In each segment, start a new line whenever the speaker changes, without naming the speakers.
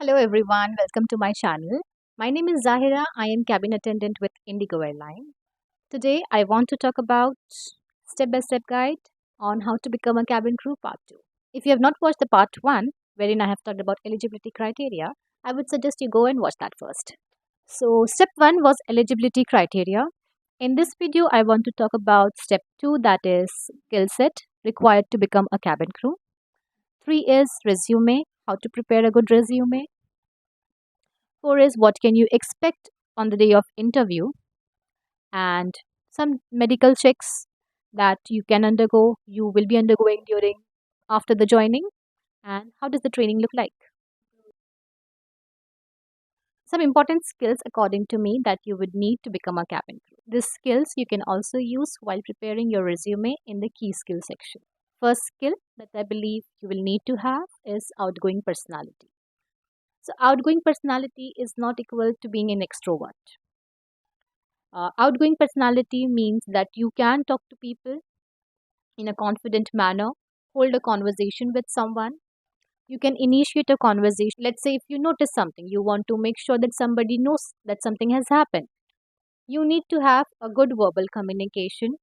Hello everyone, welcome to my channel. My name is Zahira. I am cabin attendant with Indigo Airline. Today I want to talk about step-by-step guide on how to become a cabin crew part 2. If you have not watched the part 1 wherein I have talked about eligibility criteria, I would suggest you go and watch that first. So step 1 was eligibility criteria. In this video I want to talk about step 2, that is skill set required to become a cabin crew. 3 is resume, how to prepare a good resume. 4 is what can you expect on the day of interview, and some medical checks that you will be undergoing during after the joining, and how does the training look like. Some important skills according to me that you would need to become a cabin crew. These skills you can also use while preparing your resume in the key skill section. First skill that I believe you will need to have is outgoing personality. So outgoing personality is not equal to being an extrovert. Outgoing personality means that you can talk to people in a confident manner, hold a conversation with someone. You can initiate a conversation. Let's say if you notice something, you want to make sure that somebody knows that something has happened. You need to have a good verbal communication,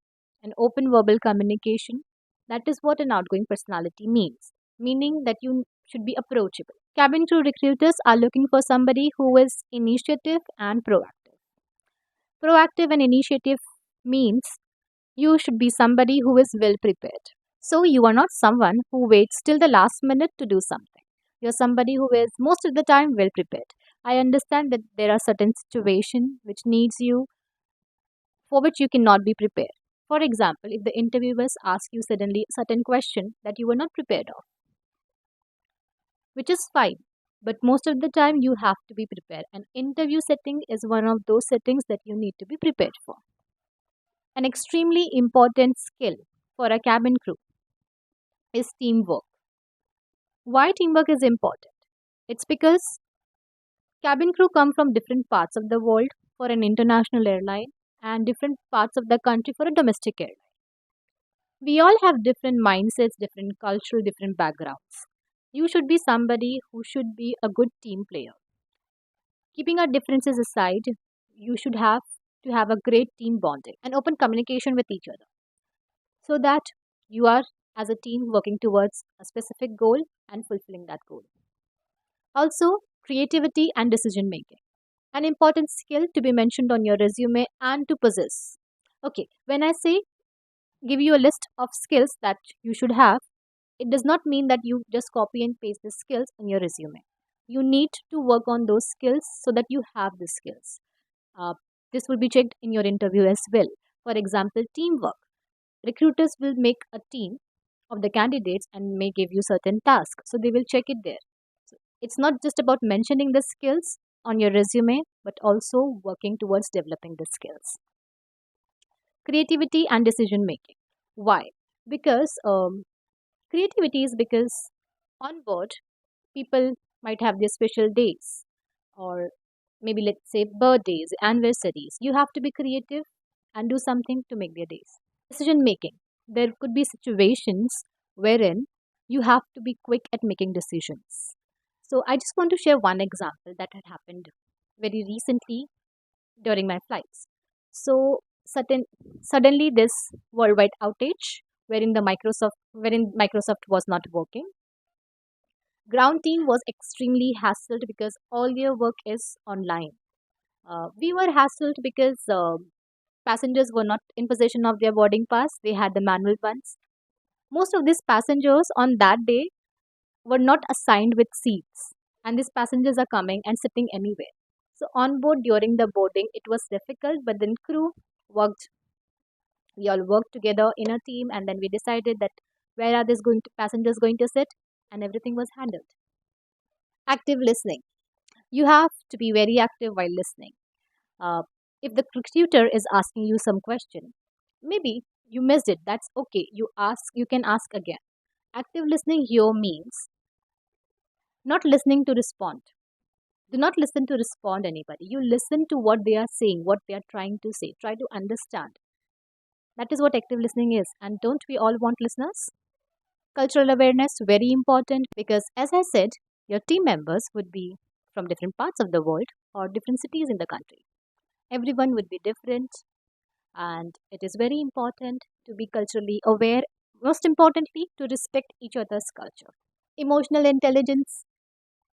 an open verbal communication. That is what an outgoing personality means, meaning that you should be approachable. Cabin crew recruiters are looking for somebody who is initiative and proactive. Proactive and initiative means you should be somebody who is well prepared. So you are not someone who waits till the last minute to do something. You're somebody who is most of the time well prepared. I understand that there are certain situations which needs you for which you cannot be prepared. For example, if the interviewers ask you suddenly a certain question that you were not prepared of, which is fine. But most of the time you have to be prepared. An interview setting is one of those settings that you need to be prepared for. An extremely important skill for a cabin crew is teamwork. Why teamwork is important? It's because cabin crew come from different parts of the world for an international airline and different parts of the country for a domestic airline. We all have different mindsets, different cultural, different backgrounds. You should be somebody who should be a good team player. Keeping our differences aside, you should have to have a great team bonding and open communication with each other so that you are as a team working towards a specific goal and fulfilling that goal. Also, creativity and decision making. An important skill to be mentioned on your resume and to possess. Okay, when I say give you a list of skills that you should have, it does not mean that you just copy and paste the skills in your resume. You need to work on those skills so that you have the skills. Uh, this will be checked in your interview as well. For example, teamwork. Recruiters will make a team of the candidates and may give you certain tasks. So they will check it there. So it's not just about mentioning the skills on your resume, but also working towards developing the skills. Creativity and decision making. Why? Because creativity is because on board people might have their special days, or maybe let's say birthdays, anniversaries. You have to be creative and do something to make their days. Decision making. There could be situations wherein you have to be quick at making decisions. So I just want to share one example that had happened very recently during my flights. So suddenly this worldwide outage wherein Microsoft was not working. Ground team was extremely hassled because all their work is online. We were hassled because passengers were not in possession of their boarding pass. They had the manual ones. Most of these passengers on that day were not assigned with seats, and these passengers are coming and sitting anywhere. So on board during the boarding, it was difficult, but then crew worked. We all worked together in a team, and then we decided that where are these passengers going to sit, and everything was handled. Active listening. You have to be very active while listening. Uh, if the recruiter is asking you some question, maybe you missed it. That's okay. You can ask again. Active listening here means not listening to respond. Do not listen to respond anybody. You listen to what they are saying, what they are trying to say. Try to understand. That is what active listening is. And don't we all want listeners? Cultural awareness, very important, because as I said, your team members would be from different parts of the world or different cities in the country. Everyone would be different, and it is very important to be culturally aware, most importantly, to respect each other's culture. Emotional intelligence,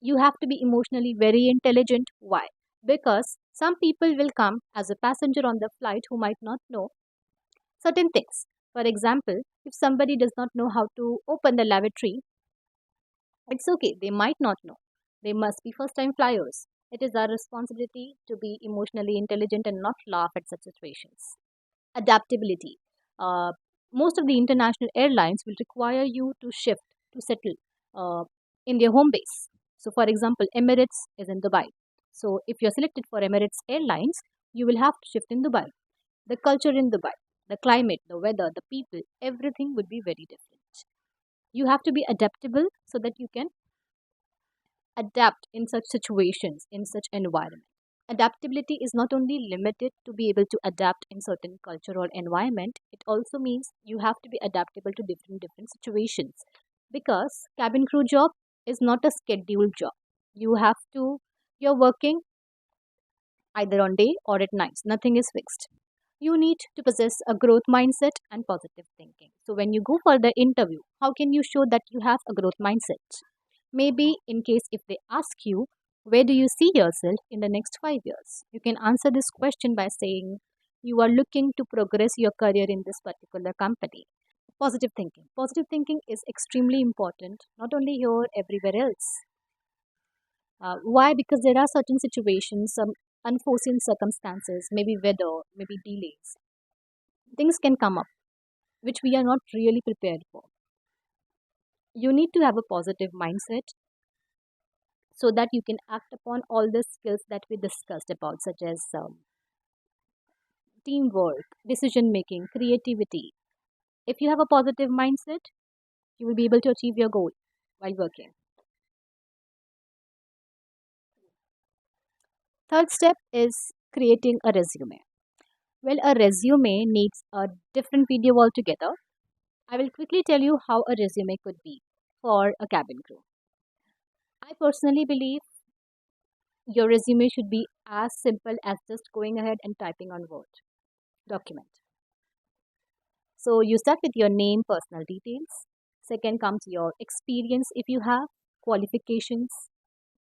you have to be emotionally very intelligent. Why? Because some people will come as a passenger on the flight who might not know certain things. For example, if somebody does not know how to open the lavatory, it's okay, they might not know. They must be first time flyers. It is our responsibility to be emotionally intelligent and not laugh at such situations. Adaptability. Uh, Most of the international airlines will require you to shift, to settle uh, in their home base. So, for example, Emirates is in Dubai. So, if you're selected for Emirates Airlines, you will have to shift in Dubai. The culture in Dubai, the climate, the weather, the people, everything would be very different. You have to be adaptable so that you can adapt in such situations, in such environment. Adaptability is not only limited to be able to adapt in certain culture or environment, it also means you have to be adaptable to different situations, because cabin crew job is not a scheduled job. You have to, you're working either on day or at nights. Nothing is fixed. You need to possess a growth mindset and positive thinking. So when you go for the interview, how can you show that you have a growth mindset? Maybe in case if they ask you, where do you see yourself in the next 5 years? You can answer this question by saying you are looking to progress your career in this particular company. Positive thinking. Positive thinking is extremely important, not only here, everywhere else. Why? Because there are certain situations, some unforeseen circumstances, maybe weather, maybe delays. Things can come up which we are not really prepared for. You need to have a positive mindset so that you can act upon all the skills that we discussed about, such as teamwork, decision making, creativity. If you have a positive mindset, you will be able to achieve your goal while working. Third step is creating a resume. Well, a resume needs a different video altogether. I will quickly tell you how a resume could be for a cabin crew. I personally believe your resume should be as simple as just going ahead and typing on Word document. So you start with your name, personal details. Second comes your experience if you have, qualifications.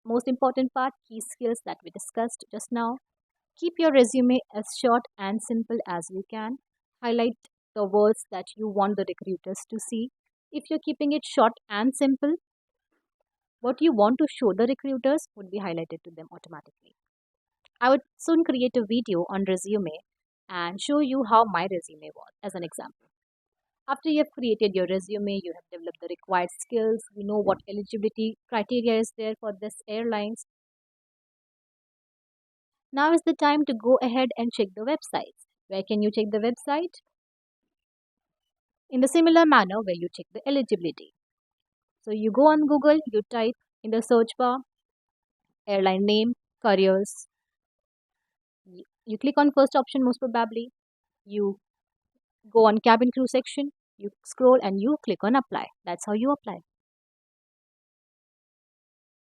Most important part, key skills that we discussed just now. Keep your resume as short and simple as you can. Highlight the words that you want the recruiters to see. If you're keeping it short and simple, what you want to show the recruiters would be highlighted to them automatically. I would soon create a video on resume and show you how my resume was as an example. After you have created your resume, you have developed the required skills, you know what eligibility criteria is there for this airlines. Now is the time to go ahead and check the websites. Where can you check the website? In the similar manner where you check the eligibility. So you go on Google, you type in the search bar airline name, careers. You click on first option most probably. You go on cabin crew section, you scroll and you click on apply. That's how you apply.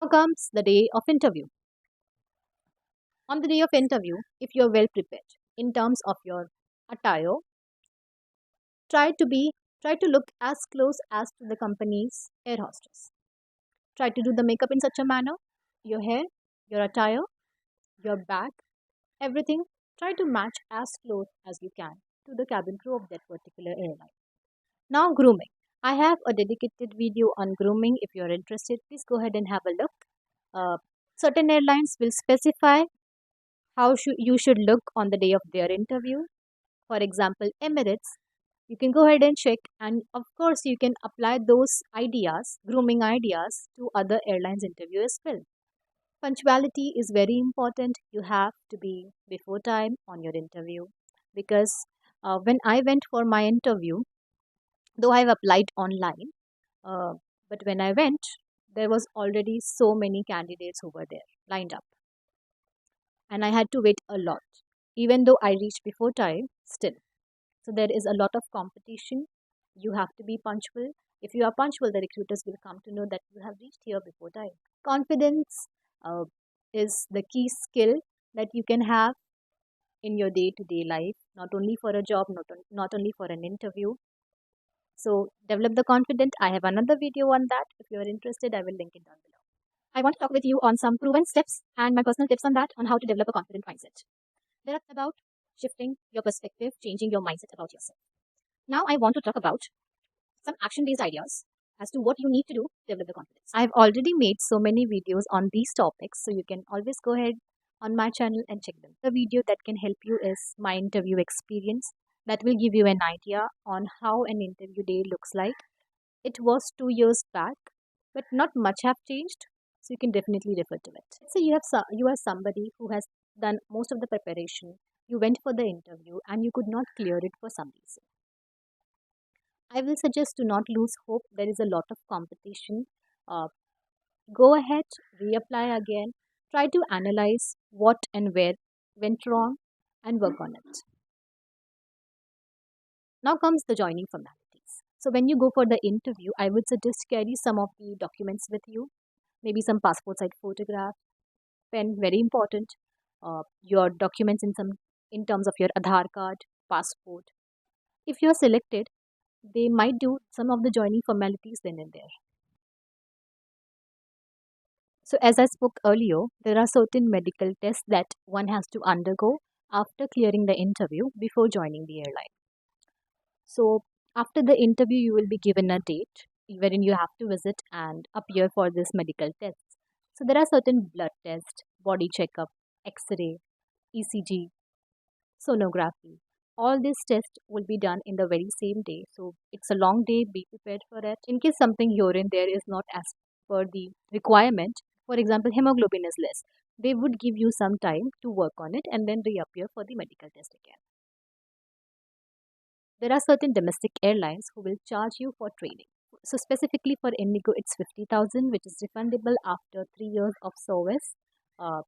Now comes the day of interview. On the day of interview, if you're well prepared in terms of your attire, try to be try to look as close as to the company's air hostess. Try to do the makeup in such a manner, your hair, your attire, your bag, everything. Try to match as close as you can to the cabin crew of that particular airline. Now grooming. I have a dedicated video on grooming. If you're interested, please go ahead and have a look. Uh, Certain airlines will specify how you should look on the day of their interview. For example, Emirates, you can go ahead and check, and of course, you can apply those ideas, grooming ideas, to other airlines interview as well. Punctuality is very important. You have to be before time on your interview, because when I went for my interview, though I've applied online, uh, but when I went, there was already so many candidates who were there lined up, and I had to wait a lot. Even though I reached before time, still. So there is a lot of competition. You have to be punctual. If you are punctual, the recruiters will come to know that you have reached here before time. Confidence. is the key skill that you can have in your day to day life, not only for a job, not only for an interview. So, develop the confidence. I have another video on that. If you are interested, I will link it down below. I want to talk with you on some proven steps and my personal tips on that, on how to develop a confident mindset. They're about shifting your perspective, changing your mindset about yourself. Now, I want to talk about some action based ideas as to what you need to do to develop the confidence. I've already made so many videos on these topics, so you can always go ahead on my channel and check them. The video that can help you is my interview experience that will give you an idea on how an interview day looks like. It was 2 years back, but not much have changed, so you can definitely refer to it. Let's say you are somebody who has done most of the preparation. You went for the interview and you could not clear it for some reason. I will suggest to not lose hope. There is a lot of competition. Uh, Go ahead, reapply again. Try to analyze what and where went wrong and work on it. Now comes the joining formalities. So when you go for the interview, I would suggest carry some of the documents with you. Maybe some passport size photograph, pen, very important. Your documents in terms of your Aadhaar card, passport. If you are selected, they might do some of the joining formalities then and there. So, as I spoke earlier, there are certain medical tests that one has to undergo after clearing the interview before joining the airline. So, after the interview, you will be given a date wherein you have to visit and appear for this medical tests. So, there are certain blood tests, body checkup, X ray, ECG, sonography. All these tests will be done in the very same day. So it's a long day, be prepared for it. In case something here and there is not as per the requirement, for example, hemoglobin is less, they would give you some time to work on it and then reappear for the medical test again. There are certain domestic airlines who will charge you for training. So specifically for Indigo, it's 50,000, which is refundable after 3 years of service. Uh,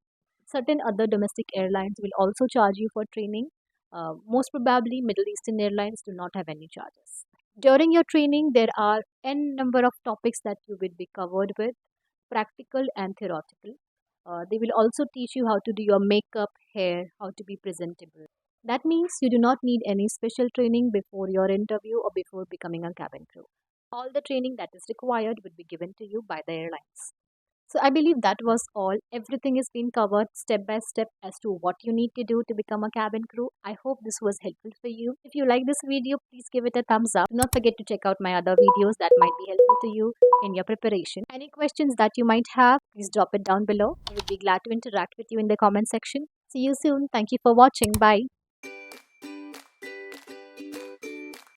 Certain other domestic airlines will also charge you for training. Most probably, Middle Eastern airlines do not have any charges. During your training, there are n number of topics that you will be covered with, practical and theoretical. They will also teach you how to do your makeup, hair, how to be presentable. That means you do not need any special training before your interview or before becoming a cabin crew. All the training that is required would be given to you by the airlines. So I believe that was all. Everything is being covered step by step as to what you need to do to become a cabin crew. I hope this was helpful for you. If you like this video, please give it a thumbs up. Do not forget to check out my other videos that might be helpful to you in your preparation. Any questions that you might have, please drop it down below. I would be glad to interact with you in the comment section. See you soon. Thank you for watching. Bye.